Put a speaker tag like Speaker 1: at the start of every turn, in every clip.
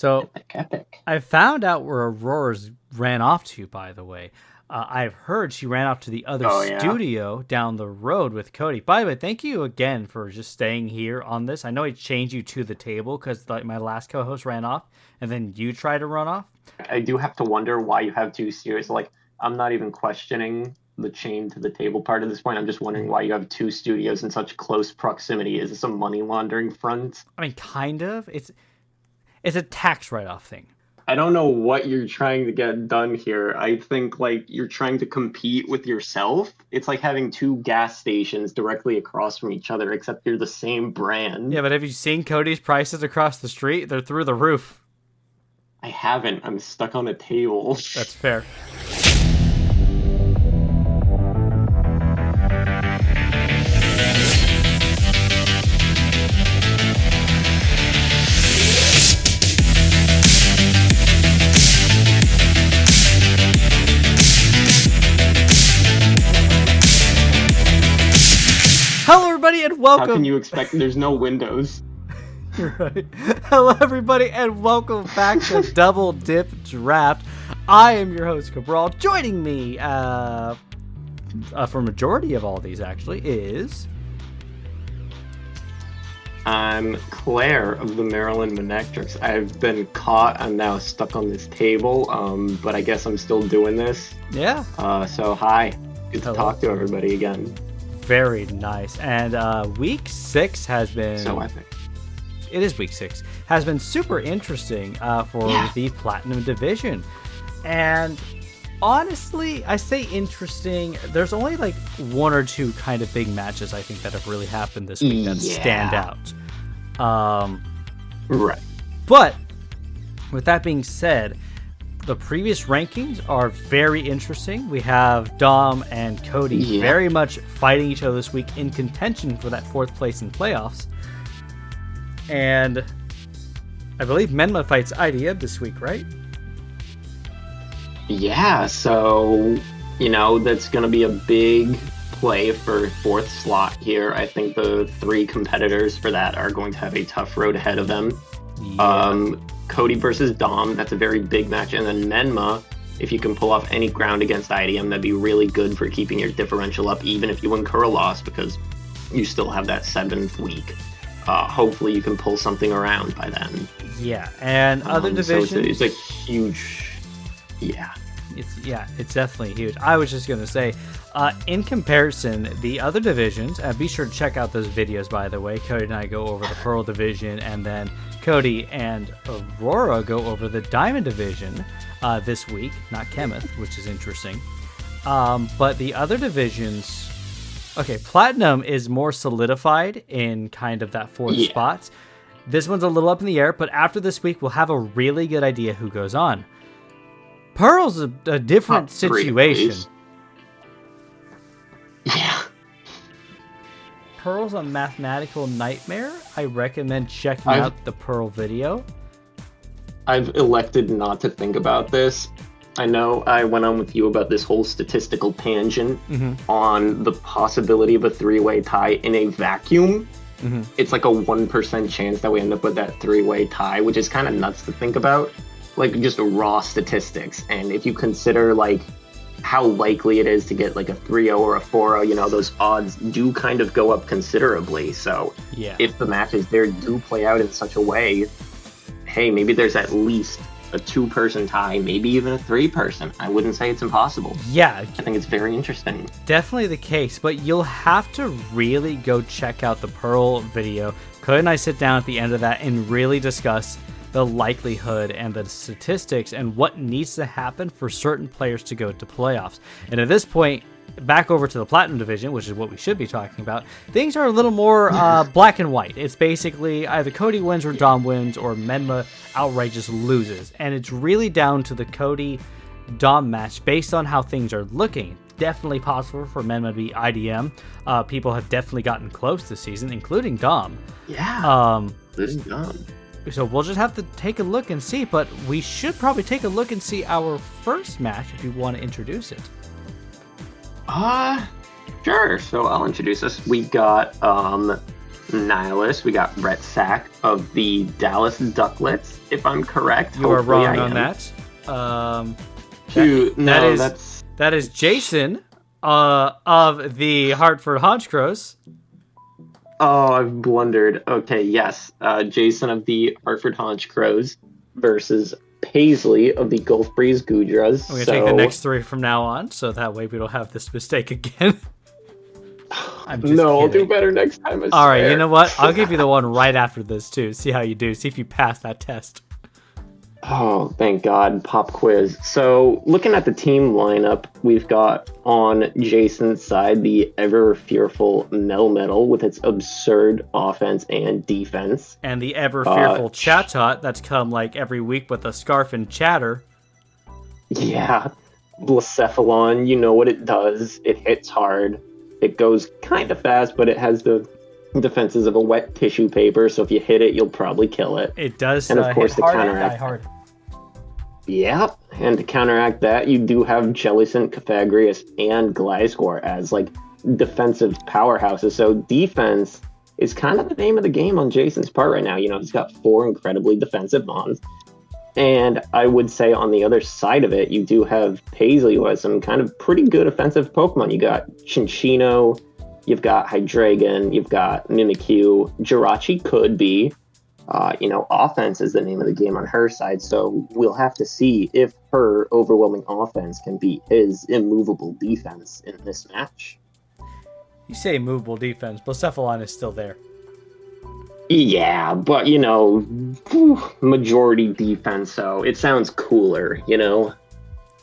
Speaker 1: So
Speaker 2: Epic.
Speaker 1: I found out where Aurora's ran off to, by the way. I've heard she ran off to the other studio down the road with Cody. By the way, thank you again for just staying here on this. I know I changed you to the table because my last co-host ran off, and then you tried to run off.
Speaker 2: I do have to wonder why you have two studios. Like, I'm not even questioning the chain to the table part at this point. I'm just wondering why you have two studios in such close proximity. Is this a money laundering front?
Speaker 1: I mean, kind of. It's a tax write-off thing.
Speaker 2: I don't know what you're trying to get done here. I think like you're trying to compete with yourself. It's like having two gas stations directly across from each other, except you're the same brand.
Speaker 1: Yeah, but have you seen Cody's prices across the street? They're through the roof.
Speaker 2: I haven't. I'm stuck on a table.
Speaker 1: That's fair. Hello, everybody, and welcome.
Speaker 2: How can you expect there's no windows?
Speaker 1: You're right. Hello, everybody, and welcome back to Double Dip Draft. I am your host, Cabral. Joining me for majority of all these, actually, is...
Speaker 2: I'm Claire of the Maryland Manectrics. I've been caught. I'm now stuck on this table, but I guess I'm still doing this.
Speaker 1: Yeah.
Speaker 2: So, hi. Good to talk to everybody again.
Speaker 1: Very nice. And week 6 has been...
Speaker 2: So epic.
Speaker 1: It is week 6. Has been super interesting for the Platinum Division. And honestly, I say interesting. There's only like one or two kind of big matches I think that have really happened this week that stand out.
Speaker 2: Right.
Speaker 1: But with that being said, the previous rankings are very interesting. We have Dom and Cody very much fighting each other this week in contention for that 4th place in playoffs. And I believe Menma fights IDM this week, right?
Speaker 2: Yeah, so, that's going to be a big play for 4th slot here. I think the 3 competitors for that are going to have a tough road ahead of them. Yeah. Cody versus Dom, that's a very big match. And then Menma, if you can pull off any ground against IDM, that'd be really good for keeping your differential up, even if you incur a loss, because you still have that 7th week. Hopefully you can pull something around by then.
Speaker 1: Yeah, and other divisions...
Speaker 2: So it's a huge... Yeah.
Speaker 1: It's definitely huge. I was just going to say, in comparison, the other divisions, be sure to check out those videos, by the way. Cody and I go over the Pearl division, and then Cody and Aurora go over the Diamond division this week, not Chemith, which is interesting. But the other divisions... Okay, Platinum is more solidified in kind of that 4th spot. This one's a little up in the air, but after this week, we'll have a really good idea who goes on. Pearl's a different situation.
Speaker 2: Yeah.
Speaker 1: Pearl's a mathematical nightmare. I recommend checking out the Pearl video.
Speaker 2: I've elected not to think about this. I know I went on with you about this whole statistical tangent on the possibility of a 3-way tie in a vacuum. It's like a 1% chance that we end up with that 3-way tie, which is kind of nuts to think about. Like, just raw statistics. And if you consider, like, how likely it is to get, like, a 3-0 or a 4-0, those odds do kind of go up considerably. So if the matches there do play out in such a way, hey, maybe there's at least a 2-person tie, maybe even a 3-person. I wouldn't say it's impossible.
Speaker 1: Yeah.
Speaker 2: I think it's very interesting.
Speaker 1: Definitely the case, but you'll have to really go check out the Pearl video. Cody and I sit down at the end of that and really discuss the likelihood and the statistics and what needs to happen for certain players to go to playoffs. And at this point, back over to the Platinum division, which is what we should be talking about, things are a little more black and white. It's basically either Cody wins or Dom wins, or Menma outright just loses. And it's really down to the Cody-Dom match based on how things are looking. Definitely possible for Menma to be IDM. People have definitely gotten close this season, including Dom.
Speaker 2: Yeah, this is Dom.
Speaker 1: So we'll just have to take a look and see, but we should probably take a look and see our first match if you want to introduce it.
Speaker 2: Sure. So I'll introduce us. We got Nihilus. We got Retsack of the Dallas Duckletts, if I'm correct.
Speaker 1: You are
Speaker 2: Hopefully
Speaker 1: wrong
Speaker 2: I
Speaker 1: on
Speaker 2: am.
Speaker 1: that. That is Jason of the Hartford Honchkrows.
Speaker 2: Oh, I've blundered. Okay, yes. Jason of the Hartford Honchkrows versus Paisley of the Gulf Breeze Goodras.
Speaker 1: I'm going to take the next 3 from now on, so that way we don't have this mistake again.
Speaker 2: I'll do better next time.
Speaker 1: All right, you know what? I'll give you the one right after this, too. See how you do. See if you pass that test.
Speaker 2: Oh, thank God. Pop quiz. So, looking at the team lineup, we've got on Jason's side the ever-fearful Melmetal with its absurd offense and defense.
Speaker 1: And the ever-fearful Chatot that's come like every week with a scarf and chatter.
Speaker 2: Yeah. Blacephalon, you know what it does. It hits hard. It goes kind of fast, but it has the defenses of a wet tissue paper, so if you hit it, you'll probably kill it.
Speaker 1: It does,
Speaker 2: and of course,
Speaker 1: hit hard and die hard.
Speaker 2: Yep, and to counteract that, you do have Jellicent, Caphagrius, and Gliscor as, like, defensive powerhouses. So defense is kind of the name of the game on Jason's part right now. You know, he's got 4 incredibly defensive mons. And I would say on the other side of it, you do have Paisley, who has some kind of pretty good offensive Pokemon. You got Chinchino, you've got Hydreigon, you've got Mimikyu. Jirachi could be. Offense is the name of the game on her side, so we'll have to see if her overwhelming offense can beat his immovable defense in this match.
Speaker 1: You say immovable defense, Blacephalon is still there.
Speaker 2: Yeah, but, majority defense, so it sounds cooler, Yeah.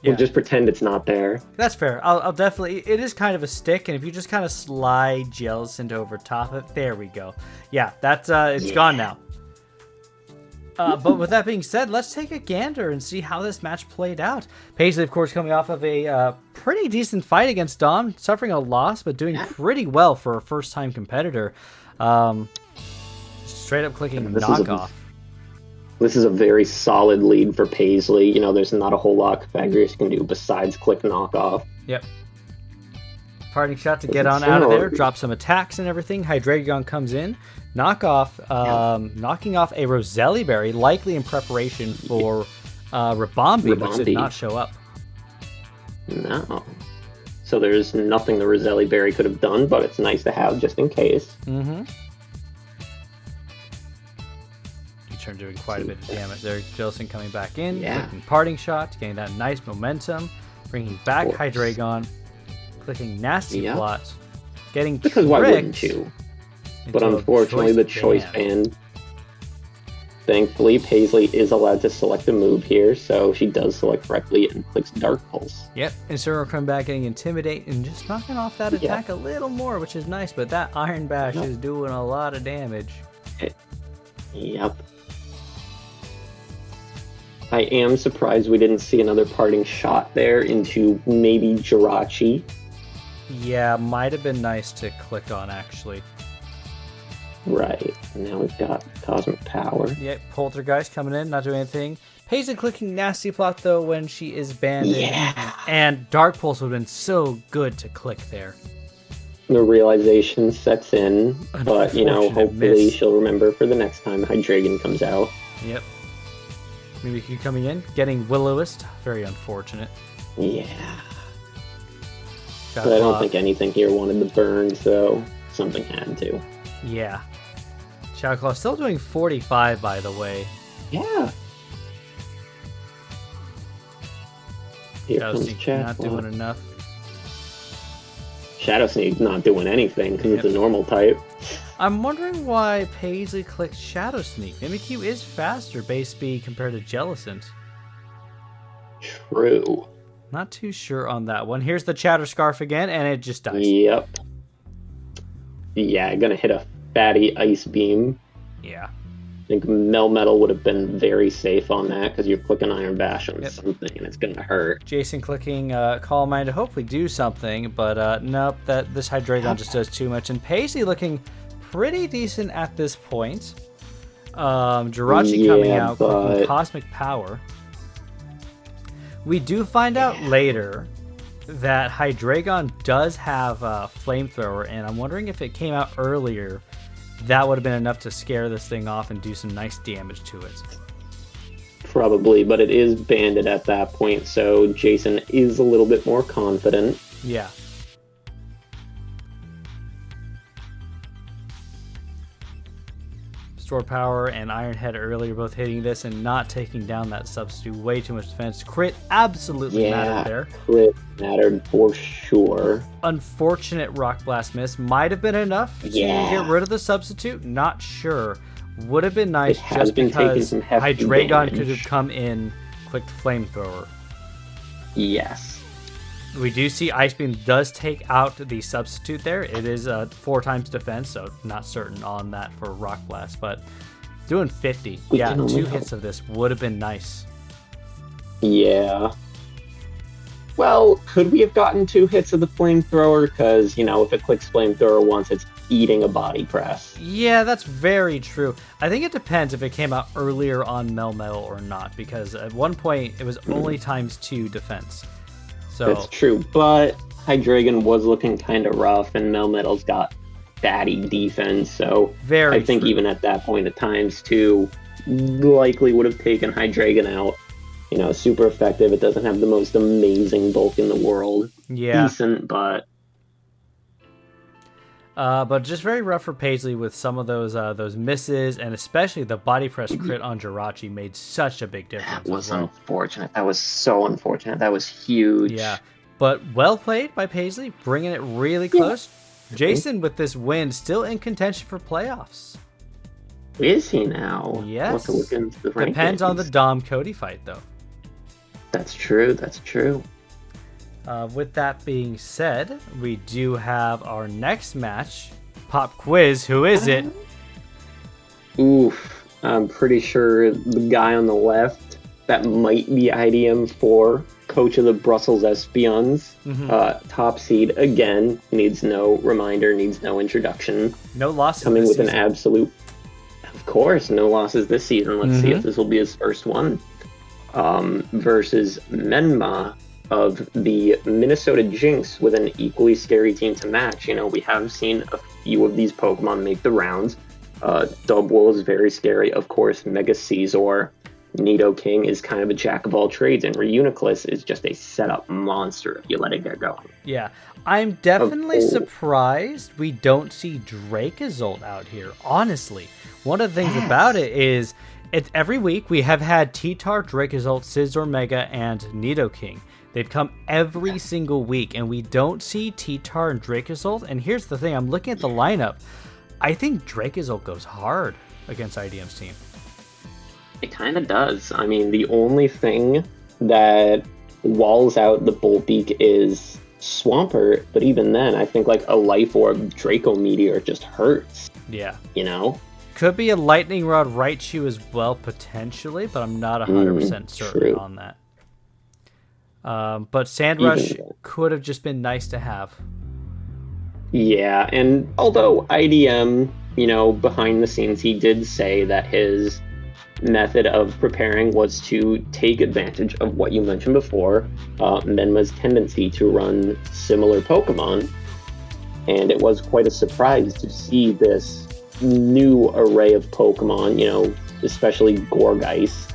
Speaker 2: We'll just pretend it's not there.
Speaker 1: That's fair. I'll definitely... It is kind of a stick, and if you just kind of slide Jellicent over top of it, there we go. Yeah, that's it's gone now. But with that being said, let's take a gander and see how this match played out. Paisley, of course, coming off of a pretty decent fight against Dom, suffering a loss, but doing pretty well for a first-time competitor. Straight up clicking knockoff.
Speaker 2: This is a very solid lead for Paisley. There's not a whole lot Caphagrius can do besides click knockoff.
Speaker 1: Yep. Parting shot to get on out of there, drop some attacks and everything. Hydreigon comes in. Knocking off a Roselli Berry, likely in preparation for Ribombee, which did not show up.
Speaker 2: No. So there's nothing the Roselli Berry could have done, but it's nice to have just in case.
Speaker 1: Mm-hmm. Turn doing quite a bit of damage there. Jellicent coming back in, clicking parting shot, getting that nice momentum, bringing back Hydreigon, clicking nasty plots, getting
Speaker 2: because why wouldn't you? But unfortunately, the choice band. Thankfully, Paisley is allowed to select a move here, so she does select correctly and clicks Dark Pulse.
Speaker 1: Yep, and so we're coming back, getting Intimidate, and just knocking off that attack a little more, which is nice, but that Iron Bash is doing a lot of damage.
Speaker 2: Yep. I am surprised we didn't see another parting shot there into maybe Jirachi.
Speaker 1: Yeah, might have been nice to click on, actually.
Speaker 2: Right. Now we've got Cosmic Power.
Speaker 1: Yep, Poltergeist coming in, not doing anything. Paisley clicking Nasty Plot, though, when she is banded.
Speaker 2: Yeah.
Speaker 1: And Dark Pulse would have been so good to click there.
Speaker 2: The realization sets in, but, hopefully she'll remember for the next time Hydreigon comes out.
Speaker 1: Yep. Mimikyu coming in, getting Will-O-Wisp. Very unfortunate.
Speaker 2: Yeah. But I don't think anything here wanted the burn, so something had to.
Speaker 1: Yeah. Shadow Claw still doing 45, by the way.
Speaker 2: Yeah.
Speaker 1: Shadow Sneak not doing enough.
Speaker 2: Shadow Sneak not doing anything because it's a normal type.
Speaker 1: I'm wondering why Paisley clicked Shadow Sneak. Mimikyu is faster base speed compared to Jellicent.
Speaker 2: True.
Speaker 1: Not too sure on that one. Here's the Chatter Scarf again, and it just dies.
Speaker 2: Yep. Yeah, gonna hit a fatty Ice Beam.
Speaker 1: Yeah.
Speaker 2: I think Melmetal would have been very safe on that because you're clicking Iron Bash on something and it's gonna hurt.
Speaker 1: Jason clicking Calm Mind to hopefully do something, but nope, this Hydreigon just does too much. And Paisley looking pretty decent at this point. Jirachi coming out, clicking Cosmic Power. We do find out later that Hydreigon does have a Flamethrower, and I'm wondering if it came out earlier that would have been enough to scare this thing off and do some nice damage to it.
Speaker 2: Probably, but it is banded at that point, so Jason is a little bit more confident.
Speaker 1: Yeah. Store Power and Iron Head earlier both hitting this and not taking down that substitute. Way too much defense. Crit absolutely mattered there.
Speaker 2: Crit mattered for sure.
Speaker 1: Unfortunate Rock Blast miss. Might have been enough to get rid of the substitute. Not sure. Would have been nice just because Hydreigon could have come in, clicked Flamethrower.
Speaker 2: Yes.
Speaker 1: We do see Ice Beam does take out the substitute there. It is 4 times defense, so not certain on that for Rock Blast, but doing 50. Yeah, 2 hits of this would have been nice.
Speaker 2: Yeah. Well, could we have gotten 2 hits of the Flamethrower? Because, you know, if it clicks Flamethrower once, it's eating a body press.
Speaker 1: Yeah, that's very true. I think it depends if it came out earlier on Melmetal or not, because at one point it was only ×2 defense. So
Speaker 2: that's true, but Hydreigon was looking kind of rough, and Melmetal's got batty defense, so I think even at that point at ×2 likely would have taken Hydreigon out. You know, super effective. It doesn't have the most amazing bulk in the world.
Speaker 1: Yeah.
Speaker 2: Decent, but
Speaker 1: just very rough for Paisley with some of those misses, and especially the body press crit on Jirachi made such a big difference.
Speaker 2: That was unfortunate. That was so unfortunate. That was huge.
Speaker 1: Yeah, but well played by Paisley, bringing it really close. Jason, with this win, still in contention for playoffs.
Speaker 2: Is he now?
Speaker 1: Yes.
Speaker 2: We'll have to look into the
Speaker 1: Depends on the Dom Cody fight, though.
Speaker 2: That's true. That's true.
Speaker 1: With that being said, we do have our next match. Pop quiz. Who is it?
Speaker 2: Oof. I'm pretty sure the guy on the left, that might be IDM4, coach of the Brussels Espeons. Top seed, again, needs no reminder, needs no introduction.
Speaker 1: No losses
Speaker 2: Coming
Speaker 1: this
Speaker 2: with
Speaker 1: season.
Speaker 2: an absolute... Of course, no losses this season. Let's see if this will be his first one. Versus Menma of the Minnesota Jynx with an equally scary team to match. You know, we have seen a few of these Pokemon make the rounds. Dubwool is very scary. Of course, Mega Caesar. Nidoking is kind of a jack of all trades, and Reuniclus is just a setup monster if you let it get going.
Speaker 1: Yeah, I'm definitely surprised we don't see Dracozolt out here, honestly. One of the things about it is, every week we have had T-Tar, Dracozolt, Scizor Mega, and Nidoking. They've come every single week, and we don't see T-Tar and Dracozolt. And here's the thing, I'm looking at the lineup. I think Dracozolt goes hard against IDM's team.
Speaker 2: It kind of does. I mean, the only thing that walls out the Volbeak is Swampert, but even then, I think like a Life Orb Draco Meteor just hurts.
Speaker 1: Yeah.
Speaker 2: You know?
Speaker 1: Could be a Lightning Rod Raichu as well, potentially, but I'm not 100% certain on that. But Sandrush could have just been nice to have.
Speaker 2: Yeah, and although IDM, you know, behind the scenes, he did say that his method of preparing was to take advantage of what you mentioned before, Menma's tendency to run similar Pokemon. And it was quite a surprise to see this new array of Pokemon, you know, especially Gorgeist.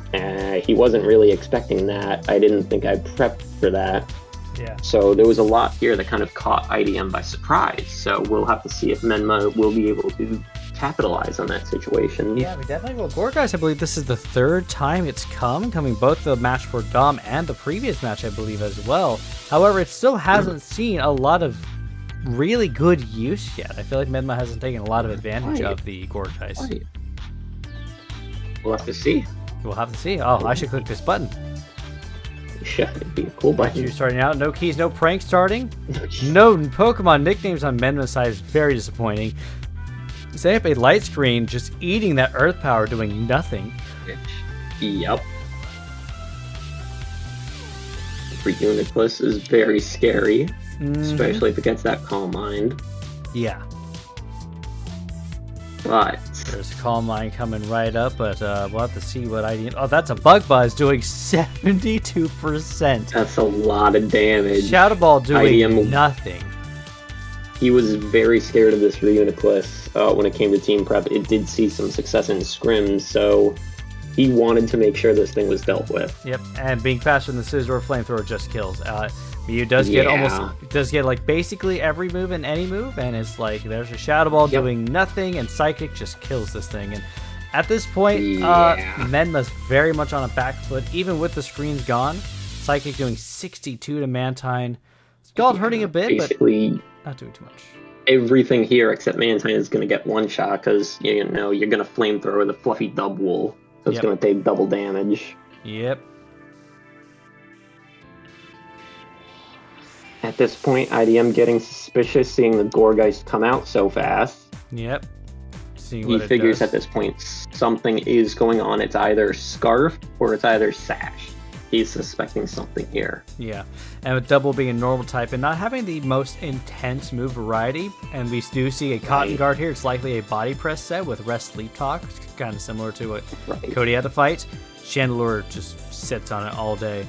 Speaker 2: He wasn't really expecting that. I didn't think I prepped for that.
Speaker 1: Yeah.
Speaker 2: So there was a lot here that kind of caught IDM by surprise. So we'll have to see if Menma will be able to capitalize on that situation.
Speaker 1: Yeah, we definitely will. Gorgeist, I believe this is the 3rd time it's coming both the match for Dom and the previous match, I believe, as well. However, it still hasn't seen a lot of really good use yet. I feel like Menma hasn't taken a lot of advantage of the Gorgeist.
Speaker 2: We'll have to see.
Speaker 1: We'll have to see. Oh, I should click this button.
Speaker 2: Yeah, it'd be a cool button.
Speaker 1: You starting out. No keys, no prank starting. No Pokemon nicknames on Menma's side is very disappointing. Setting up a light screen, just eating that Earth Power, doing nothing.
Speaker 2: Yep. Reuniclus is very scary, especially if it gets that Calm Mind.
Speaker 1: Yeah.
Speaker 2: But
Speaker 1: there's a Calm Mind coming right up, but we'll have to see what IDM... Oh, that's a Bug Buzz doing 72%.
Speaker 2: That's a lot of damage.
Speaker 1: Shadow Ball doing nothing.
Speaker 2: he was very scared of this Reuniclus when it came to team prep. It did see some success in scrims, so he wanted to make sure this thing was dealt with.
Speaker 1: Yep, and being faster than the Scizor Flamethrower just kills. Mew does get like basically every move in any move, and it's like there's a Shadow Ball doing nothing, and Psychic just kills this thing. And at this point, Menma's very much on a back foot, even with the screens gone. Psychic doing 62 to Mantine. Scald hurting a bit, but not doing too much.
Speaker 2: Everything here except Mantine is going to get one shot because you're going to Flamethrower the Fluffy Dubwool, so it's going to take double damage.
Speaker 1: Yep.
Speaker 2: At this point, IDM getting suspicious, seeing the Gourgeist come out so fast.
Speaker 1: Yep.
Speaker 2: He figures at this point something is going on. It's either Scarf or it's either Sash. He's suspecting something here.
Speaker 1: Yeah, and with Double being a normal type and not having the most intense move variety, and we do see a Cotton Guard here. It's likely a Body Press set with Rest Sleep Talk, kind of similar to what Cody had to fight. Chandelure just sits on it all day.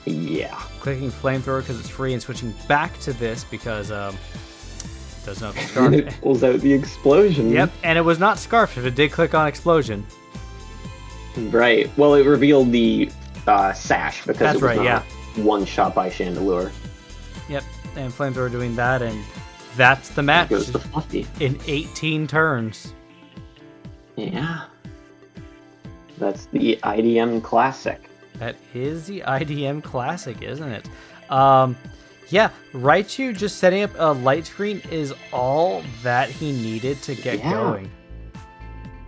Speaker 2: Yeah.
Speaker 1: Clicking Flamethrower because it's free and switching back to this because doesn't have a Scarf.
Speaker 2: It pulls out the Explosion.
Speaker 1: Yep, and it was not Scarf if it did click on Explosion.
Speaker 2: Right. Well, it revealed the Sash because it was not one shot by Chandelure.
Speaker 1: Yep, and Flamethrower doing that, and that's the match.
Speaker 2: Goes the Fluffy.
Speaker 1: In 18 turns.
Speaker 2: Yeah. That's the IDM Classic.
Speaker 1: That is the IDM Classic, isn't it? Yeah, Raichu just setting up a light screen is all that he needed to get going.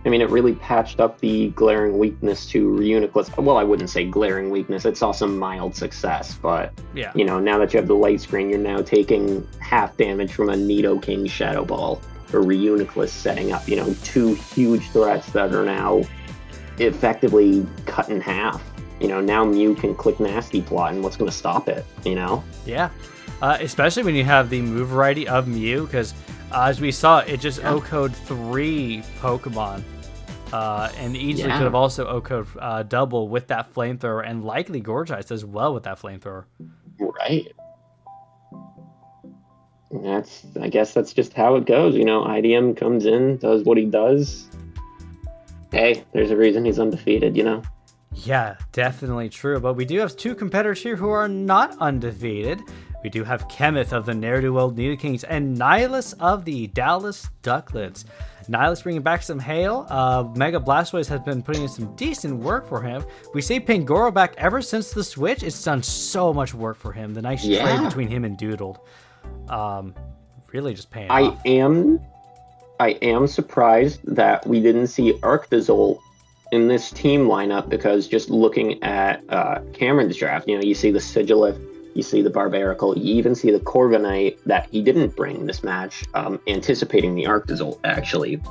Speaker 2: I mean, it really patched up the glaring weakness to Reuniclus. Well, I wouldn't say glaring weakness. It saw some mild success, but you know, now that you have the light screen, you're now taking half damage from a Nidokings Shadow Ball or Reuniclus setting up, you know, two huge threats that are now effectively cut in half. You know, now Mew can click Nasty Plot, and what's going to stop it, you know?
Speaker 1: Yeah, especially when you have the move variety of Mew, because as we saw, it just O-code 3 Pokemon, and easily could have also O-code double with that Flamethrower, and likely Gourgeist as well with that Flamethrower.
Speaker 2: Right. I guess that's just how it goes, you know, IDM comes in, does what he does. Hey, there's a reason he's undefeated, you know?
Speaker 1: Yeah, definitely true. But we do have two competitors here who are not undefeated. We do have Chemith of the Neerdowell Nidokings and Nihilus of the Dallas Duckletts. Nihilus bringing back some hail. Mega Blastoise has been putting in some decent work for him. We see Pangoro back ever since the switch. It's done so much work for him. The nice trade between him and Doodled. Really just paying off.
Speaker 2: I am surprised that we didn't see Arctozolt in this team lineup, because just looking at Cameron's draft, you know, you see the Sigilith, you see the Barbaracle, you even see the Corviknight that he didn't bring this match, anticipating the Arctozolt, actually.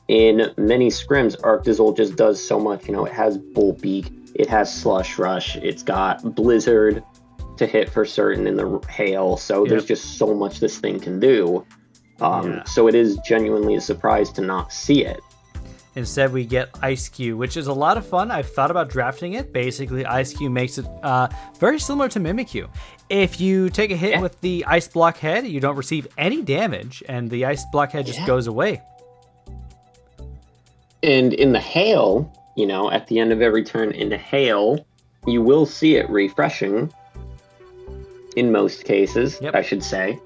Speaker 2: In many scrims, Arctozolt just does so much. You know, it has Bull Beak, it has Slush Rush, it's got Blizzard to hit for certain in the hail, so there's just so much this thing can do. So it is genuinely a surprise to not see it.
Speaker 1: Instead, we get Ice Cube, which is a lot of fun. I've thought about drafting it. Basically, Ice Cube makes it very similar to Mimikyu. If you take a hit with the Ice Block Head, you don't receive any damage, and the Ice Block Head just goes away. And
Speaker 2: in the hail, you know, at the end of every turn in the hail, you will see it refreshing. In most cases, I should say.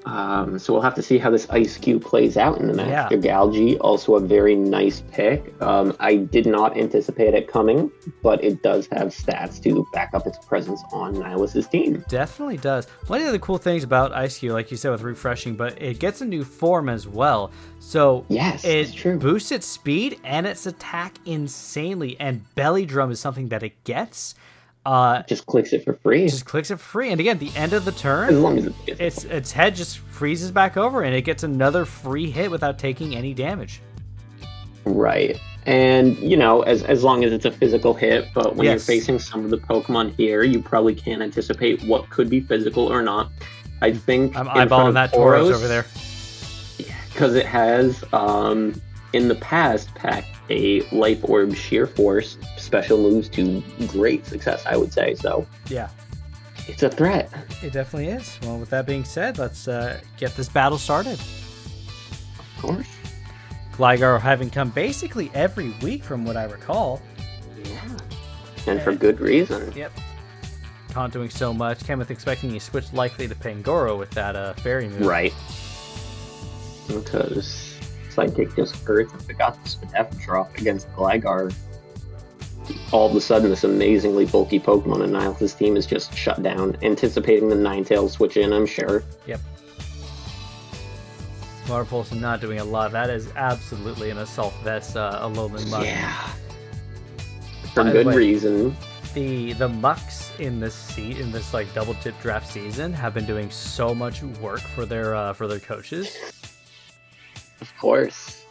Speaker 2: So we'll have to see how this Ice Cube plays out in the match. Galgi, also a very nice pick. I did not anticipate it coming, but it does have stats to back up its presence on Nihilus's team.
Speaker 1: Definitely does. One of the cool things about Ice Cube, like you said, with refreshing, but it gets a new form as well. So it boosts its speed and its attack insanely, and Belly Drum is something that it gets.
Speaker 2: Just clicks it for free.
Speaker 1: And again, at the end of the turn,
Speaker 2: as long as
Speaker 1: its head just freezes back over, and it gets another free hit without taking any damage.
Speaker 2: Right. And, you know, as long as it's a physical hit, but when you're facing some of the Pokemon here, you probably can't anticipate what could be physical or not. I think
Speaker 1: I'm eyeballing that Tauros over there.
Speaker 2: Because it has, in the past, packed a Life Orb Sheer Force special moves to great success, I would say. So it's a threat.
Speaker 1: It definitely is. Well, with that being said, let's get this battle started.
Speaker 2: Of course.
Speaker 1: Gligar having come basically every week from what I recall.
Speaker 2: Yeah. And for good reason.
Speaker 1: Yep. Not doing so much. Kenneth expecting you switch likely to Pangoro with that fairy move.
Speaker 2: Right. Because Psychic just hurts. If it got the Spadef drop against Gligar, all of a sudden this amazingly bulky Pokemon in Nihilus' team is just shut down, anticipating the Ninetales switch in, I'm sure.
Speaker 1: Yep. Water Pulse not doing a lot. That is absolutely an Assault Vest Alolan Muck.
Speaker 2: Yeah. For good reason.
Speaker 1: The Mucks in this like double tip draft season have been doing so much work for their coaches.
Speaker 2: Of course.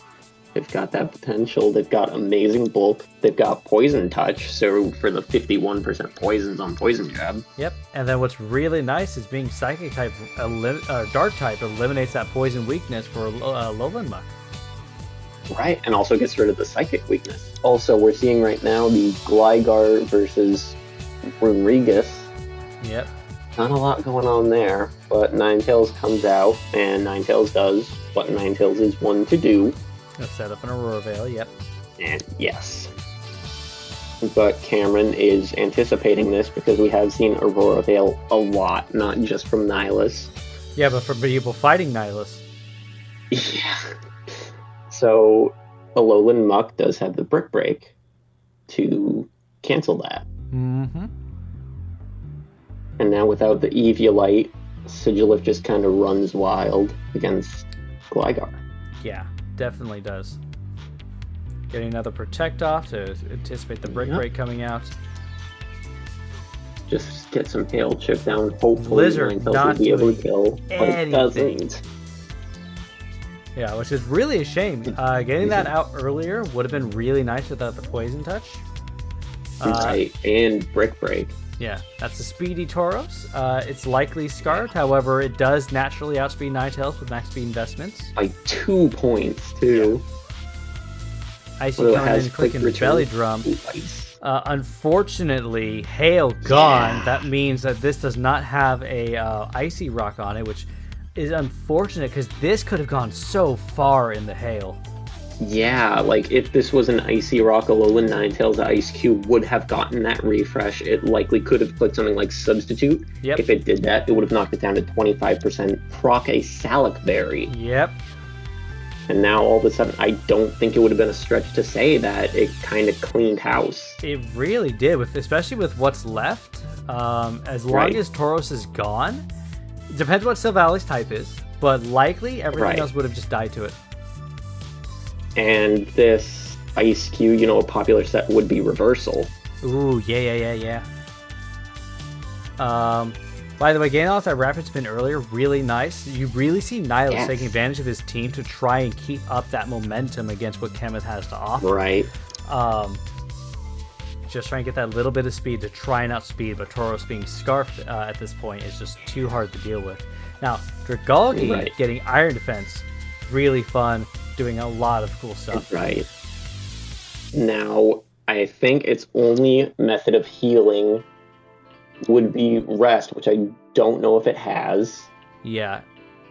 Speaker 2: They've got that potential. They've got amazing bulk. They've got Poison Touch, so for the 51% poisons on Poison Jab.
Speaker 1: Yep, and then what's really nice is being Psychic type, Dark type eliminates that poison weakness for Alolan Muck.
Speaker 2: Right, and also gets rid of the Psychic weakness. Also, we're seeing right now the Gligar versus Runrigus.
Speaker 1: Yep.
Speaker 2: Not a lot going on there, but Ninetales comes out, and Ninetales does what Ninetales is one to do.
Speaker 1: Let's set up an Aurora Veil, yep.
Speaker 2: And yes. But Cameron is anticipating this because we have seen Aurora Veil a lot, not just from Nihilus.
Speaker 1: Yeah, but for people fighting Nihilus.
Speaker 2: Yeah. So, Alolan Muck does have the Brick Break to cancel that.
Speaker 1: Mm-hmm.
Speaker 2: And now without the Eviolite, Sigilyph just kind of runs wild against Gligar.
Speaker 1: Yeah, definitely does. Getting another Protect off to anticipate the Brick Break coming out.
Speaker 2: Just get some Hail Chip down. Hopefully
Speaker 1: Blizzard not
Speaker 2: will be able to kill, but
Speaker 1: anything.
Speaker 2: it doesn't.
Speaker 1: Yeah, which is really a shame. Getting that out earlier would have been really nice without the Poison Touch.
Speaker 2: Right, and Brick Break.
Speaker 1: Yeah, that's a speedy Tauros. It's likely Scarfed, however, it does naturally outspeed Ninetales with max speed investments.
Speaker 2: By 2 points, too.
Speaker 1: Icy coming in, clicking the belly drum. Unfortunately, Hail gone. Yeah. That means that this does not have a Icy Rock on it, which is unfortunate because this could have gone so far in the Hail.
Speaker 2: Yeah, like if this was an Icy Rock Alolan Ninetales, Ice Cube would have gotten that refresh. It likely could have put something like Substitute.
Speaker 1: Yep.
Speaker 2: If it did that, it would have knocked it down to 25%. Proc a Salic Berry.
Speaker 1: Yep.
Speaker 2: And now all of a sudden, I don't think it would have been a stretch to say that it kind of cleaned house.
Speaker 1: It really did, especially with what's left. As long as Tauros is gone, it depends what Silvali's type is, but likely everything else would have just died to it.
Speaker 2: And this Ice Cube, a popular set would be Reversal.
Speaker 1: Ooh, yeah. By the way, getting off that Rapid Spin earlier, really nice. You really see Nihilus taking advantage of his team to try and keep up that momentum against what Kenneth has to offer.
Speaker 2: Right.
Speaker 1: Just trying to get that little bit of speed to try and outspeed, but Tauros being Scarfed at this point is just too hard to deal with. Now, Dragalge getting Iron Defense, really fun, doing a lot of cool stuff.
Speaker 2: Right. Now, I think its only method of healing would be Rest, which I don't know if it has.
Speaker 1: Yeah.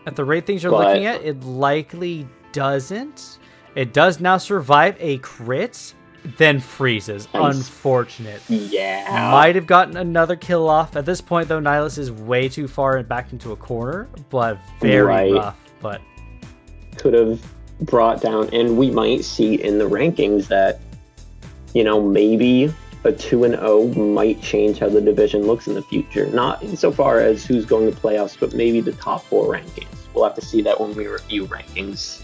Speaker 1: At the rate things are looking at, it likely doesn't. It does now survive a crit, then freezes. Nice. Unfortunate.
Speaker 2: Yeah.
Speaker 1: Might have gotten another kill off. At this point, though, Nihilus is way too far and back into a corner, but very rough. But
Speaker 2: could have brought down, and we might see in the rankings that, maybe a 2-0 might change how the division looks in the future. Not insofar as who's going to playoffs, but maybe the top 4 rankings. We'll have to see that when we review rankings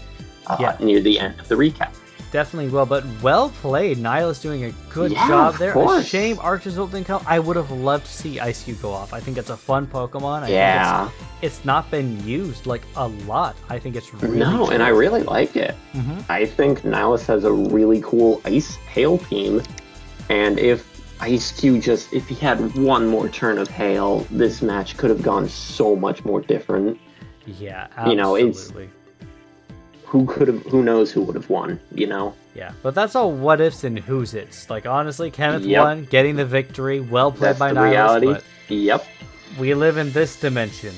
Speaker 2: near the end of the recap.
Speaker 1: Definitely will, but well played. Nihilus doing a good job there. A shame Arctozolt didn't come. I would have loved to see Ice Cube go off. I think it's a fun Pokemon. I think it's not been used like a lot. I think it's really cool.
Speaker 2: And I really like it. Mm-hmm. I think Nihilus has a really cool Ice Hail team, and if Ice Cube if he had one more turn of Hail, this match could have gone so much more different.
Speaker 1: Yeah, absolutely.
Speaker 2: Who knows who would have won,
Speaker 1: Yeah, but that's all what ifs and who's it's. Like, honestly, Kenneth won, getting the victory. Well played by Nihilus.
Speaker 2: Reality.
Speaker 1: But
Speaker 2: yep.
Speaker 1: we live in this dimension.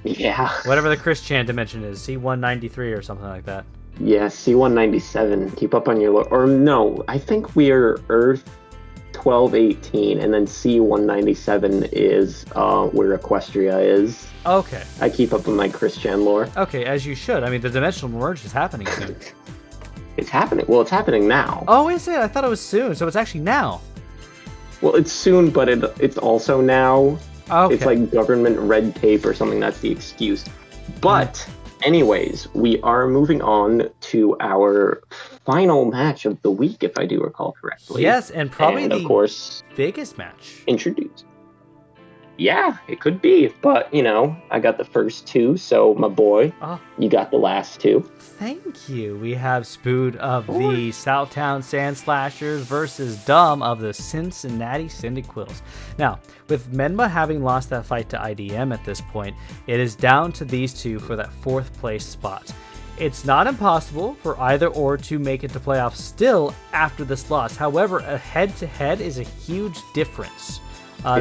Speaker 2: Yeah.
Speaker 1: Whatever the Chris Chan dimension is, C193 or something like that.
Speaker 2: Yeah, C197. Keep up on your or no, I think we're Earth 1218, and then C197 is where Equestria is.
Speaker 1: Okay.
Speaker 2: I keep up on my Chris Chan lore.
Speaker 1: Okay, as you should. I mean, the dimensional merge is happening soon.
Speaker 2: It's happening. Well, it's happening now.
Speaker 1: Oh, is it? I thought it was soon, so it's actually now.
Speaker 2: Well, it's soon, but it's also now.
Speaker 1: Okay.
Speaker 2: It's like government red tape or something. That's the excuse. But anyways, we are moving on to our final match of the week, if I do recall correctly.
Speaker 1: Yes, and probably
Speaker 2: of course,
Speaker 1: biggest match.
Speaker 2: Introduced. Yeah, it could be. But, I got the first two, so my boy, you got the last two.
Speaker 1: Thank you. We have Spood of the Southtown Sandslashers versus Dom of the Cincinnati Cyndaquils. Now, with Menma having lost that fight to IDM at this point, it is down to these two for that 4th place spot. It's not impossible for either or to make it to playoffs still after this loss. However, a head-to-head is a huge difference,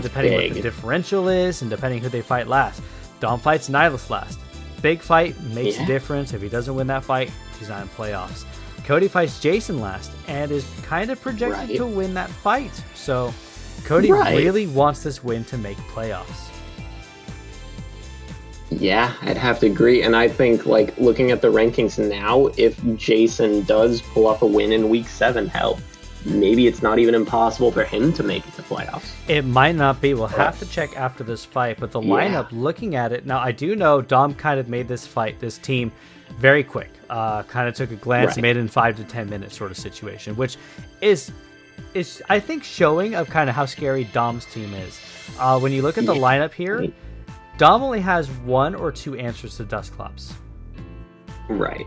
Speaker 1: depending what the differential is and depending who they fight last. Dom fights Nihilus last. Big fight makes a difference. If he doesn't win that fight, he's not in playoffs. Cody fights Jason last and is kind of projected to win that fight. So Cody really wants this win to make playoffs.
Speaker 2: Yeah, I'd have to agree. And I think, looking at the rankings now, if Jason does pull off a win in week 7, hell, maybe it's not even impossible for him to make it to playoffs.
Speaker 1: It might not be. We'll have to check after this fight. But the lineup, looking at it, now I do know Dom kind of made this team, very quick. Kind of took a glance, made it in 5 to 10 minutes sort of situation, which is I think showing of kind of how scary Dom's team is. When you look at the lineup here, Dom only has 1 or 2 answers to Dusclops.
Speaker 2: Right.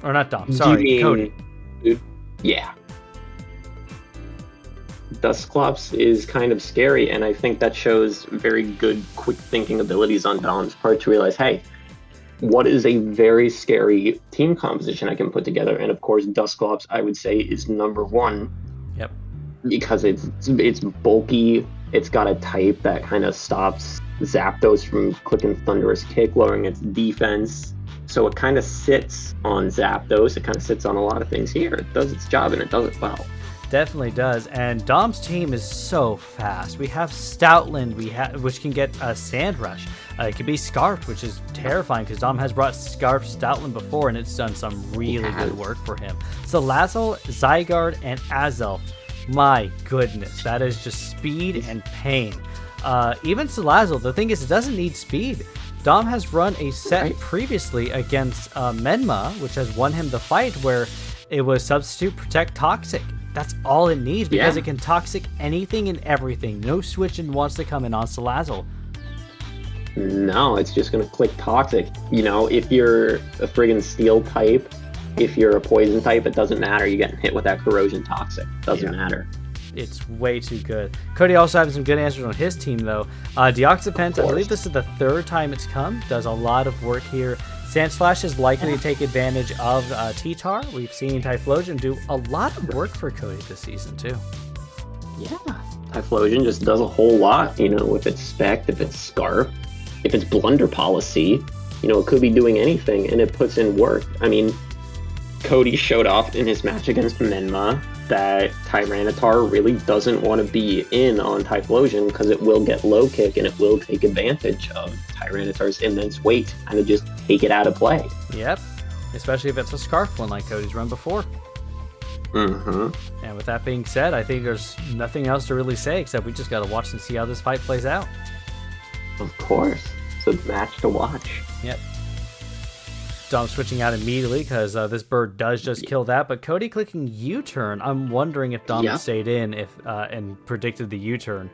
Speaker 1: Or not Dom, sorry, Cody.
Speaker 2: Yeah. Dusclops is kind of scary, and I think that shows very good quick thinking abilities on Dom's part to realize, hey, what is a very scary team composition I can put together? And of course, Dusclops, I would say, is number 1.
Speaker 1: Yep.
Speaker 2: Because it's bulky, it's got a type that kind of stops Zapdos from clicking Thunderous Kick, lowering its defense. So it kind of sits on Zapdos, it kind of sits on a lot of things here. It does its job, and it does it well.
Speaker 1: Definitely does, and Dom's team is so fast. We have Stoutland, which can get a Sand Rush. It could be Scarfed, which is terrifying because Dom has brought Scarfed Stoutland before, and it's done some really good work for him. Salazzle, Zygarde, and Azelf. My goodness, that is just speed and pain. Even Salazzle, the thing is, it doesn't need speed. Dom has run a set previously against Menma, which has won him the fight, where it was Substitute, Protect, Toxic. That's all it needs because it can Toxic anything and everything. No switching wants to come in on Salazzle.
Speaker 2: No, it's just going to click Toxic. If you're a friggin' Steel type, if you're a Poison type, it doesn't matter. You're getting hit with that Corrosion Toxic. Doesn't matter.
Speaker 1: It's way too good. Cody also has some good answers on his team, though. Deoxypent, I believe this is the 3rd time it's come. Does a lot of work here. Sandslash is likely to take advantage of T-Tar. We've seen Typhlosion do a lot of work for Cody this season, too.
Speaker 2: Yeah, Typhlosion just does a whole lot, if it's Spect, if it's Scarf, if it's Blunder Policy, it could be doing anything, and it puts in work. I mean, Cody showed off in his match against Menma that Tyranitar really doesn't want to be in on Typhlosion because it will get low kick and it will take advantage of Tyranitar's immense weight and just take it out of play.
Speaker 1: Yep, especially if it's a Scarf one like Cody's run before.
Speaker 2: Mm-hmm.
Speaker 1: And with that being said, I think there's nothing else to really say except we just got to watch and see how this fight plays out.
Speaker 2: Of course. It's a match to watch.
Speaker 1: Yep. Dom switching out immediately because this bird does just kill that, but Cody clicking U-turn. I'm wondering if Dom stayed in and predicted the U-turn.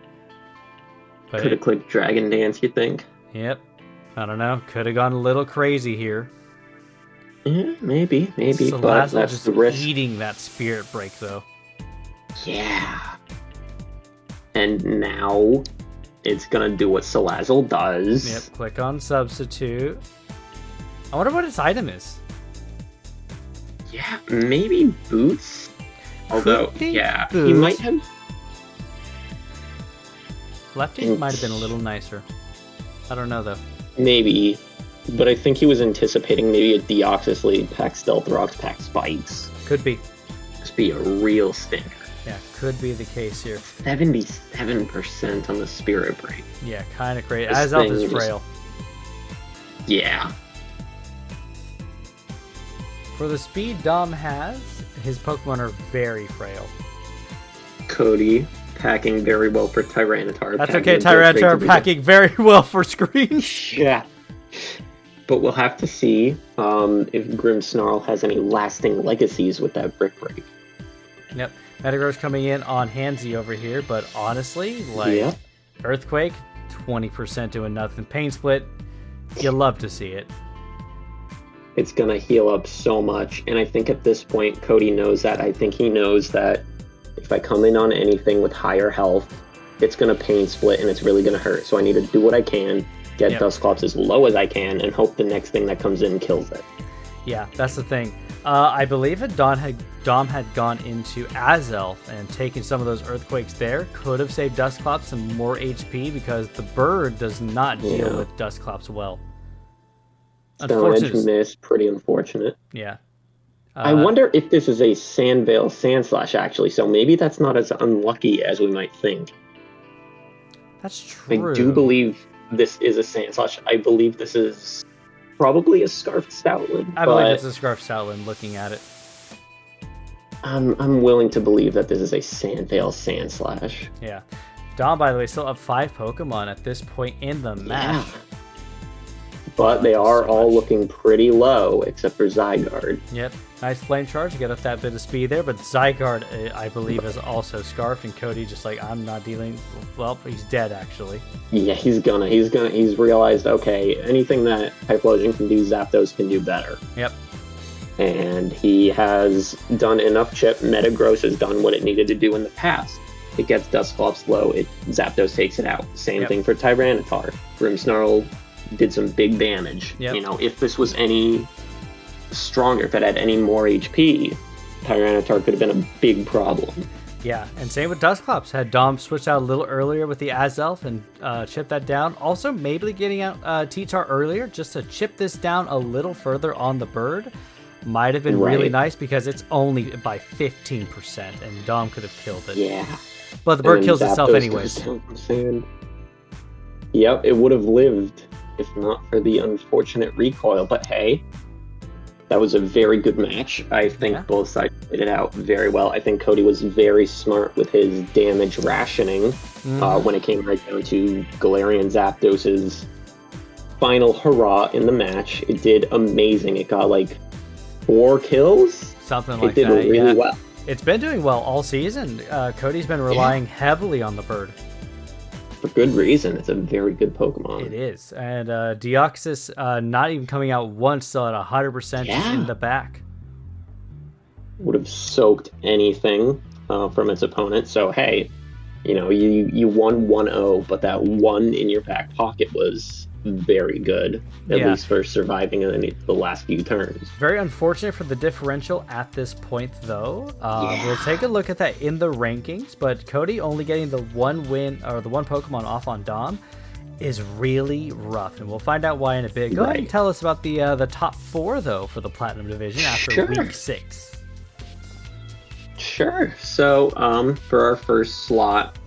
Speaker 2: Could have clicked Dragon Dance, you think?
Speaker 1: Yep. I don't know. Could have gone a little crazy here.
Speaker 2: Yeah, maybe.
Speaker 1: Salazzle
Speaker 2: but that's
Speaker 1: just
Speaker 2: the risk.
Speaker 1: Eating that Spirit Break, though.
Speaker 2: Yeah. And now it's going to do what Salazzle does.
Speaker 1: Yep, click on Substitute. I wonder what its item is.
Speaker 2: Yeah, maybe Boots. Although,
Speaker 1: Boots.
Speaker 2: He might have...
Speaker 1: Lefty might have been a little nicer. I don't know, though.
Speaker 2: Maybe. But I think he was anticipating maybe a Deoxys League pack Stealth Rocks, pack Spikes.
Speaker 1: Could be.
Speaker 2: Just be a real stinker.
Speaker 1: Yeah, could be the case here.
Speaker 2: 77% on the Spirit Break.
Speaker 1: Yeah, kind of crazy. Azelf is frail.
Speaker 2: Yeah.
Speaker 1: For the speed Dom has, his Pokemon are very frail.
Speaker 2: Cody packing very well for Tyranitar.
Speaker 1: That's okay, Tyranitar packing very well for Screen.
Speaker 2: Yeah. But we'll have to see if Grimmsnarl has any lasting legacies with that Brick Break.
Speaker 1: Yep. Metagross coming in on Handsy over here, but honestly, like, Earthquake, 20% doing nothing. Pain Split, you love to see it.
Speaker 2: It's going to heal up so much, and I think at this point, Cody knows that. I think he knows that if I come in on anything with higher health, it's going to Pain Split, and it's really going to hurt. So I need to do what I can, get Dusclops as low as I can, and hope the next thing that comes in kills it.
Speaker 1: Yeah, that's the thing. I believe if Dom had gone into Azelf and taken some of those Earthquakes there, could have saved Dusclops some more HP because the bird does not deal with Dusclops well.
Speaker 2: Stone Edge miss, pretty unfortunate.
Speaker 1: Yeah.
Speaker 2: I wonder if this is a Sandvale Sandslash, actually, so maybe that's not as unlucky as we might think.
Speaker 1: That's true.
Speaker 2: I do believe this is a Sandslash. I believe this is probably a Scarfed Stoutland.
Speaker 1: I believe it's a Scarfed Stoutland looking at it.
Speaker 2: I'm willing to believe that this is a Sandvale Sandslash.
Speaker 1: Yeah. Dom, by the way, still up 5 Pokemon at this point in the match.
Speaker 2: Yeah. But they are all looking pretty low, except for Zygarde.
Speaker 1: Yep. Nice Flame Charge to get up that bit of speed there, but Zygarde, I believe, is also Scarfed, and Cody just like, I'm not dealing... Well, he's dead, actually.
Speaker 2: Yeah, he's realized, okay, anything that Typhlosion can do, Zapdos can do better.
Speaker 1: Yep.
Speaker 2: And he has done enough chip. Metagross has done what it needed to do in the past. It gets Dusclops low, Zapdos takes it out. Same thing for Tyranitar. Grimmsnarl did some big damage.
Speaker 1: Yep.
Speaker 2: You know, if this was any stronger, if it had any more HP, Tyranitar could have been a big problem.
Speaker 1: Yeah, and same with Dusclops. Had Dom switched out a little earlier with the Azelf and chip that down. Also, maybe getting out T-Tar earlier just to chip this down a little further on the bird might have been really nice because it's only by 15%, and Dom could have killed it.
Speaker 2: Yeah.
Speaker 1: But the bird kills itself anyways.
Speaker 2: Yep, it would have lived if not for the unfortunate recoil. But hey, that was a very good match. I think both sides played it out very well. I think Cody was very smart with his damage rationing when it came right down to Galarian Zapdos's final hurrah in the match. It did amazing. It got like 4 kills.
Speaker 1: Something like
Speaker 2: that. It did really well.
Speaker 1: It's been doing well all season. Cody's been relying heavily on the bird.
Speaker 2: For good reason. It's a very good Pokemon.
Speaker 1: It is. And Deoxys not even coming out once, still at 100% just in the back.
Speaker 2: Would have soaked anything from its opponent. So, hey, you know, you won 1-0, but that 1 in your back pocket was very good, at least for surviving the last few turns.
Speaker 1: Very unfortunate for the differential at this point, though. We'll take a look at that in the rankings, but Cody only getting the 1 win, or the 1 Pokemon off on Dom, is really rough, and we'll find out why in a bit. Go ahead and tell us about the top 4, though, for the Platinum Division after Week 6.
Speaker 2: Sure. So, for our first slot,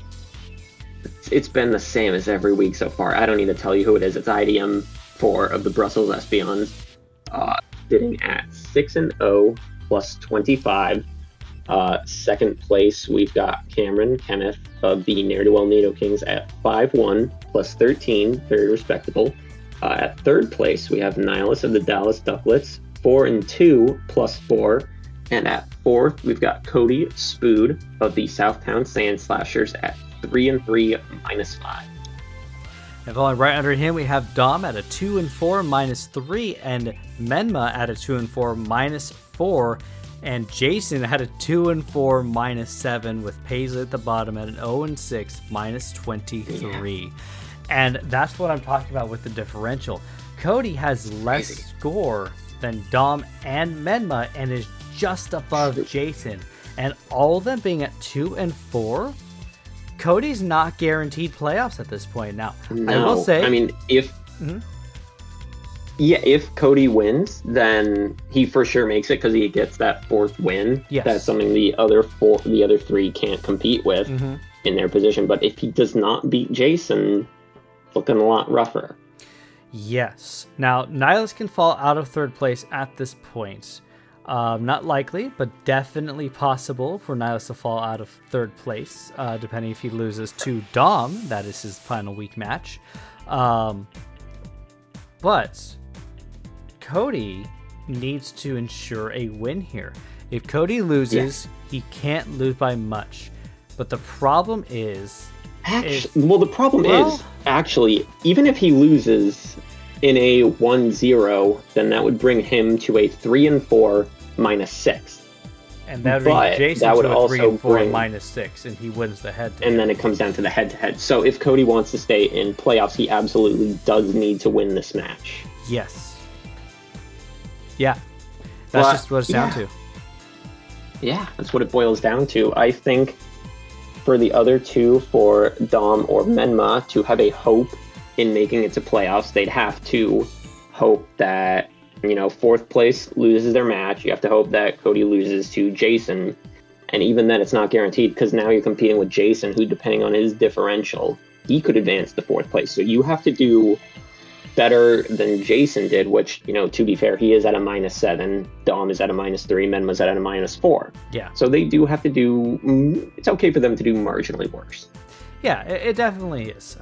Speaker 2: it's been the same as every week so far. I don't need to tell you who it is. It's IDM 4 of the Brussels Espeons, sitting at 6-0 plus 25. Second place, we've got Cameron Kenneth of the Neerdowell Nidokings at 5-1 plus 13, very respectable. At third place, we have Nihilus of the Dallas Duckletts, 4-2 plus 4. And at fourth, we've got Cody Spood of the Southtown Sandslashers at 3-3 minus 5.
Speaker 1: And following right under him, we have Dom at a 2-4 minus 3, and Menma at a 2-4 minus 4, and Jason had a 2-4 minus 7, with Paisley at the bottom at an 0-6 minus 23. And that's what I'm talking about with the differential. Cody has less score than Dom and Menma and is just above Jason. And all of them being at 2-4, Cody's not guaranteed playoffs at this point. Now,
Speaker 2: No.
Speaker 1: I will say...
Speaker 2: I mean, if Cody wins, then he for sure makes it because he gets that 4th win.
Speaker 1: Yes.
Speaker 2: That's something the other 3 can't compete with in their position. But if he does not beat Jason, looking a lot rougher.
Speaker 1: Yes. Now, Nihilus can fall out of 3rd place at this point. Not likely, but definitely possible for Nihilus to fall out of 3rd place, depending if he loses to Dom. That is his final week match. But Cody needs to ensure a win here. If Cody loses, he can't lose by much. But the problem is...
Speaker 2: the problem is, even if he loses in a 1-0, then that would bring him to a 3-4 -6.
Speaker 1: And that would bring Jason to a 3-4 -6, and he wins the head-to-head.
Speaker 2: And then it comes down to the head-to-head. So if Cody wants to stay in playoffs, he absolutely does need to win this match.
Speaker 1: Yes. Yeah. That's just what it's down to.
Speaker 2: Yeah, that's what it boils down to. I think for the other two, for Dom or Menma, to have a hope in making it to playoffs, they'd have to hope that, 4th place loses their match. You have to hope that Cody loses to Jason. And even then, it's not guaranteed because now you're competing with Jason, who, depending on his differential, he could advance to 4th place. So you have to do better than Jason did, which, to be fair, he is at a -7. Dom is at a -3. Menma's at a -4.
Speaker 1: Yeah.
Speaker 2: So they do have to do... It's okay for them to do marginally worse.
Speaker 1: Yeah, it definitely is.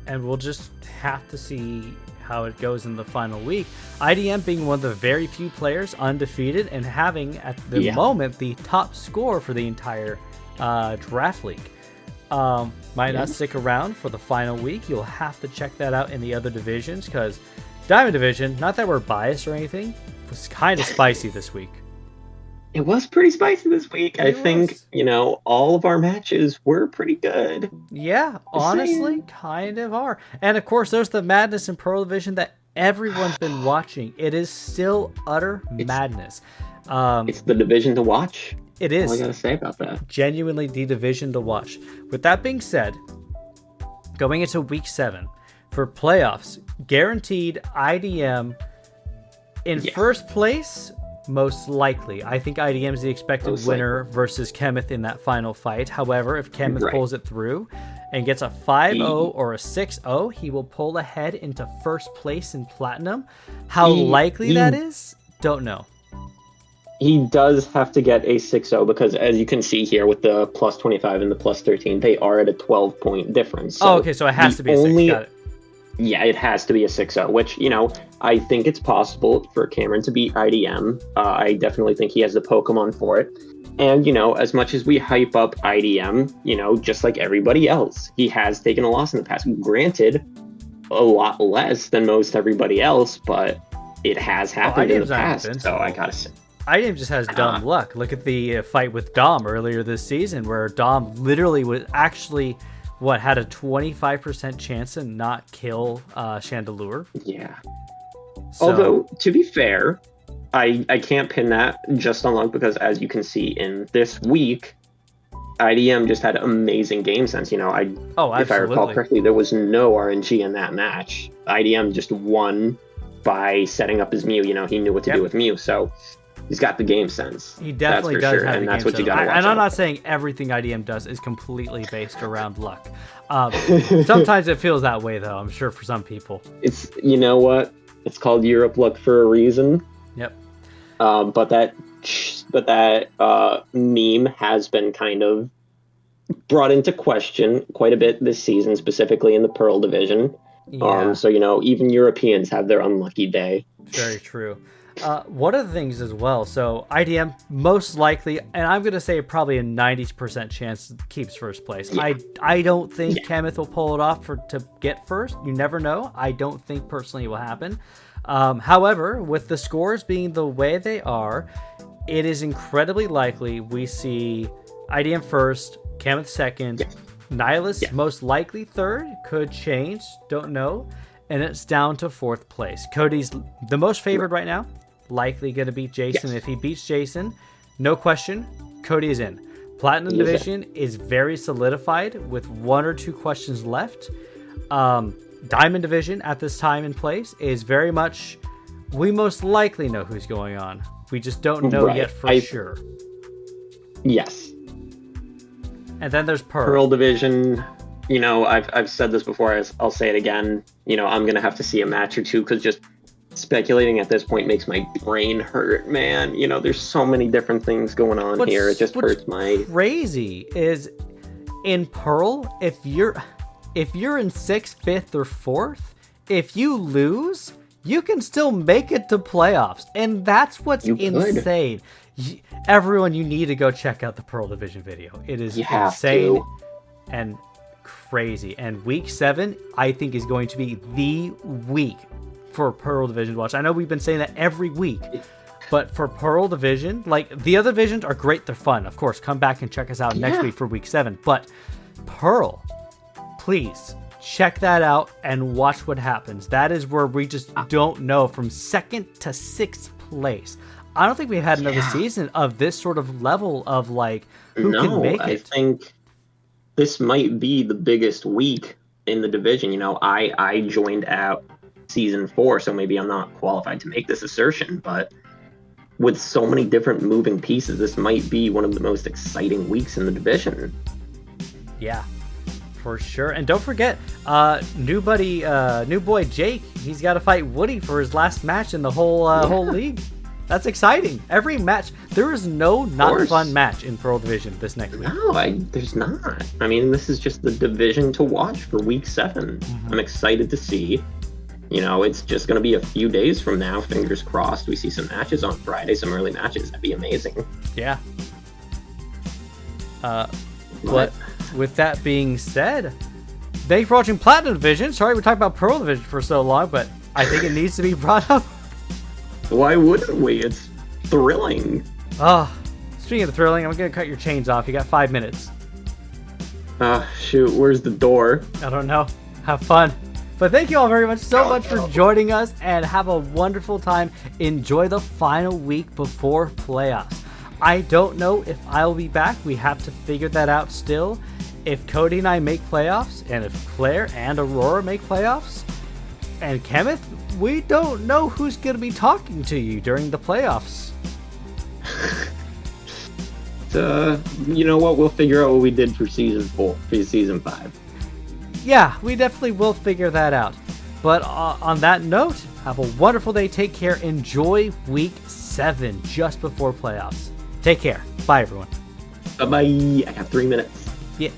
Speaker 1: And we'll just have to see how it goes in the final week. IDM being one of the very few players undefeated and having, at the moment, the top score for the entire draft league. Might not stick around for the final week. You'll have to check that out in the other divisions, because Diamond Division, not that we're biased or anything, was kind of spicy this week.
Speaker 2: It was pretty spicy this week. I think, all of our matches were pretty good.
Speaker 1: Yeah, honestly, kind of are. And of course, there's the madness in Pearl Division that everyone's been watching. It is still utter madness.
Speaker 2: It's the division to watch.
Speaker 1: It is.
Speaker 2: All I gotta say about that.
Speaker 1: Genuinely the division to watch. With that being said, going into week 7 for playoffs, guaranteed IDM in first place. Most likely. I think IDM is the expected winner versus Chemith in that final fight. However, if Chemith pulls it through and gets a 5-0 or a 6-0, he will pull ahead into first place in Platinum. How likely that is, don't know.
Speaker 2: He does have to get a 6-0 because, as you can see here with the plus 25 and the plus 13, they are at a 12-point difference. So
Speaker 1: okay, so it has to be a 6. Got it.
Speaker 2: Yeah, it has to be a 6-0, which, I think it's possible for Cameron to beat IDM. I definitely think he has the Pokemon for it. And, as much as we hype up IDM, just like everybody else, he has taken a loss in the past. Granted, a lot less than most everybody else, but it has happened in the past. So I gotta say.
Speaker 1: IDM just has dumb luck. Look at the fight with Dom earlier this season, where Dom literally was actually... had a 25% chance to not kill Chandelure?
Speaker 2: Yeah. So, although, to be fair, I can't pin that just on luck because, as you can see in this week, IDM just had amazing game sense. If I recall correctly, there was no RNG in that match. IDM just won by setting up his Mew. He knew what to do with Mew. So he's got the game sense.
Speaker 1: He definitely does have the game sense.
Speaker 2: And that's what you got to watch.
Speaker 1: And I'm not saying everything IDM does is completely based around luck. Sometimes it feels that way, though, I'm sure, for some people.
Speaker 2: It's, what? It's called Europe luck for a reason.
Speaker 1: Yep.
Speaker 2: But that meme has been kind of brought into question quite a bit this season, specifically in the Pearl Division. Yeah. So, even Europeans have their unlucky day.
Speaker 1: Very true. One of the things as well, so IDM most likely, and I'm going to say probably a 90% chance keeps first place. Yeah. I don't think Chemith will pull it off to get first. You never know. I don't think personally it will happen. However, with the scores being the way they are, it is incredibly likely we see IDM first, Chemith second, Nihilus most likely third, could change, don't know, and it's down to 4th place. Cody's the most favored right now. Likely going to beat Jason. If he beats Jason, no question, Cody is in. Platinum Division is very solidified with 1 or 2 questions left. Diamond Division at this time in place is very much, we most likely know who's going on. We just don't know yet for sure.
Speaker 2: Yes.
Speaker 1: And then there's
Speaker 2: Pearl Division. You know, I've said this before. I'll say it again. You know, I'm gonna have to see a match or two because just speculating at this point makes my brain hurt, man. You know, there's so many different things going on here. It just hurts my.
Speaker 1: Crazy is in Pearl. If you're in 6th, 5th, or 4th, if you lose, you can still make it to playoffs, and that's what's insane. Everyone, you need to go check out the Pearl Division video. It is insane and crazy. And week 7, I think, is going to be the week for Pearl Division to watch. I know we've been saying that every week, but for Pearl Division, like the other divisions are great, they're fun. Of course, come back and check us out next week for week 7. But Pearl, please check that out and watch what happens. That is where we just don't know from 2nd to 6th place. I don't think we've had another season of this sort of level of like who can make it.
Speaker 2: I think this might be the biggest week in the division. You know, I joined out season 4, so maybe I'm not qualified to make this assertion, but with so many different moving pieces, this might be one of the most exciting weeks in the division.
Speaker 1: Yeah, for sure. And don't forget, new boy Jake, he's got to fight Woody for his last match in the whole league. That's exciting. Every match, there is no not fun match in Pearl Division this next week.
Speaker 2: No, there's not. I mean, this is just the division to watch for week 7. I'm excited to see. You know, it's just going to be a few days from now. Fingers crossed. We see some matches on Friday, some early matches. That'd be amazing.
Speaker 1: Yeah. But with that being said, thank you for watching Platinum Division. Sorry we're talking about Pearl Division for so long, but I think it needs to be brought up.
Speaker 2: Why wouldn't we? It's thrilling.
Speaker 1: Speaking of thrilling, I'm going to cut your chains off. You got 5 minutes.
Speaker 2: Shoot, where's the door?
Speaker 1: I don't know. Have fun. But thank you all very much for joining us, and have a wonderful time. Enjoy the final week before playoffs. I don't know if I'll be back. We have to figure that out still. If Cody and I make playoffs, and if Claire and Aurora make playoffs, and Kenneth, we don't know who's going to be talking to you during the playoffs.
Speaker 2: You know what? We'll figure out what we did for season 5.
Speaker 1: Yeah, we definitely will figure that out. But on that note, have a wonderful day. Take care. Enjoy week 7 just before playoffs. Take care. Bye, everyone.
Speaker 2: Bye-bye. I have 3 minutes.
Speaker 1: Yeah.